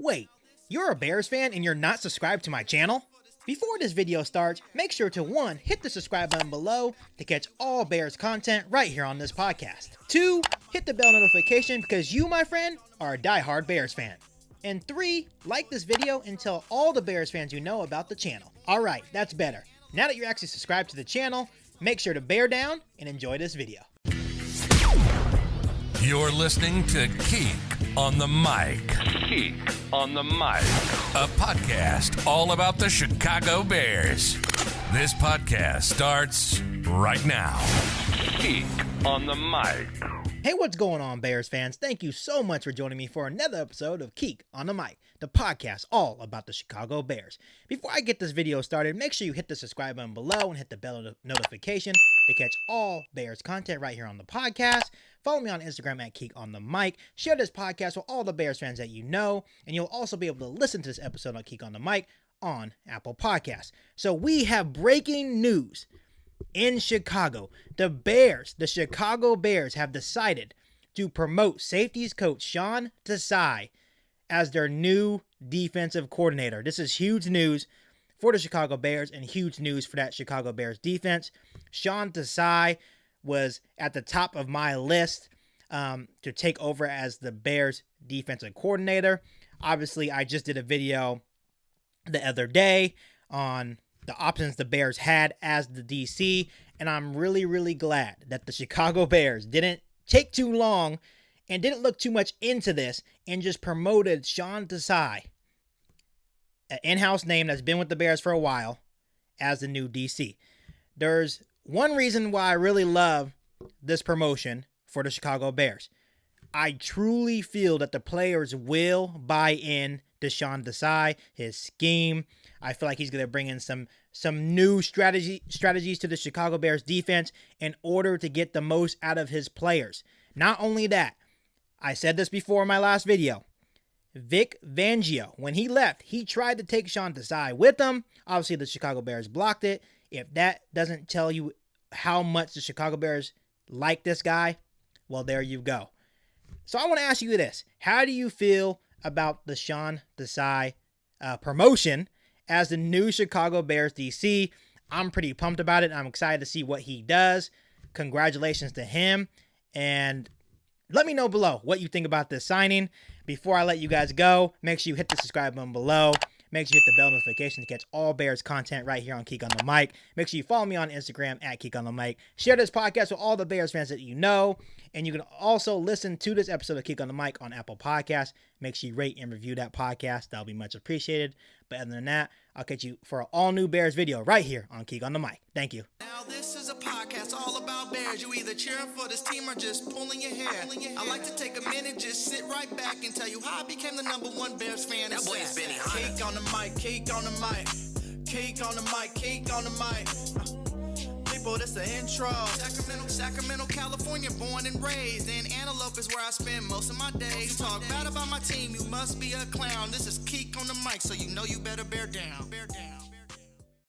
Wait, you're a Bears fan and you're not subscribed to my channel? Before this video starts, make sure to 1. Hit the subscribe button below to catch all Bears content right here on this podcast. 2. Hit the bell notification because you, my friend, are a diehard Bears fan. And 3. Like this video and tell all the Bears fans you know about the channel. Alright, that's better. Now that you're actually subscribed to the channel, make sure to bear down and enjoy this video. You're listening to Keek on the Mic. Keek on the Mic. A podcast all about the Chicago Bears. This podcast starts right now. Keek on the Mic. Hey, what's going on, Bears fans? Thank you so much for joining me for another episode of Keek on the Mic, the podcast all about the Chicago Bears. Before I get this video started, make sure you hit the subscribe button below and hit the bell notification to catch all Bears content right here on the podcast. Follow me on Instagram at Keek on the Mic. Share this podcast with all the Bears fans that you know, and you'll also be able to listen to this episode on Keek on the Mic on Apple Podcasts. So we have breaking news. In Chicago, the Chicago Bears have decided to promote safeties coach Sean Desai as their new defensive coordinator. This is huge news for the Chicago Bears and huge news for that Chicago Bears defense. Sean Desai was at the top of my list to take over as the Bears defensive coordinator. Obviously, I just did a video the other day on the options the Bears had as the DC, and I'm really glad that the Chicago Bears didn't take too long and didn't look too much into this and just promoted Sean Desai, an in-house name that's been with the Bears for a while, as the new DC. There's one reason why I really love this promotion for the Chicago Bears. I truly feel that the players will buy in to Sean Desai, his scheme. I feel like he's going to bring in some new strategies to the Chicago Bears defense in order to get the most out of his players. Not only that, I said this before in my last video, Vic Fangio, when he left, he tried to take Sean Desai with him. Obviously, the Chicago Bears blocked it. If that doesn't tell you how much the Chicago Bears like this guy, well, there you go. So I want to ask you this. How do you feel about the Sean Desai promotion as the new Chicago Bears DC? I'm pretty pumped about it. I'm excited to see what he does. Congratulations to him. And let me know below what you think about this signing. Before I let you guys go, make sure you hit the subscribe button below. Make sure you hit the bell notification to catch all Bears content right here on Keek on the Mic. Make sure you follow me on Instagram at Keek on the Mic. Share this podcast with all the Bears fans that you know. And you can also listen to this episode of Keek on the Mic on Apple Podcasts. Make sure you rate and review that podcast. That'll be much appreciated. But other than that, I'll catch you for an all-new Bears video right here on Keek on the Mic. Thank you. Now this is a podcast all about Bears. You either cheering for this team or just pulling your hair. I like to take a minute, just sit right back and tell you how I became the #1 Bears fan. That boy's Benny Hunter. Keek on the mic, Keek on the mic, Keek on the mic, Keek on the mic. People, that's the intro. Sacramento, California, born and raised. And Antelope is where I spend most of my days. You talk bad about my team, you must be a clown. This is Keek on the Mic, so you know you better bear down. Bear down.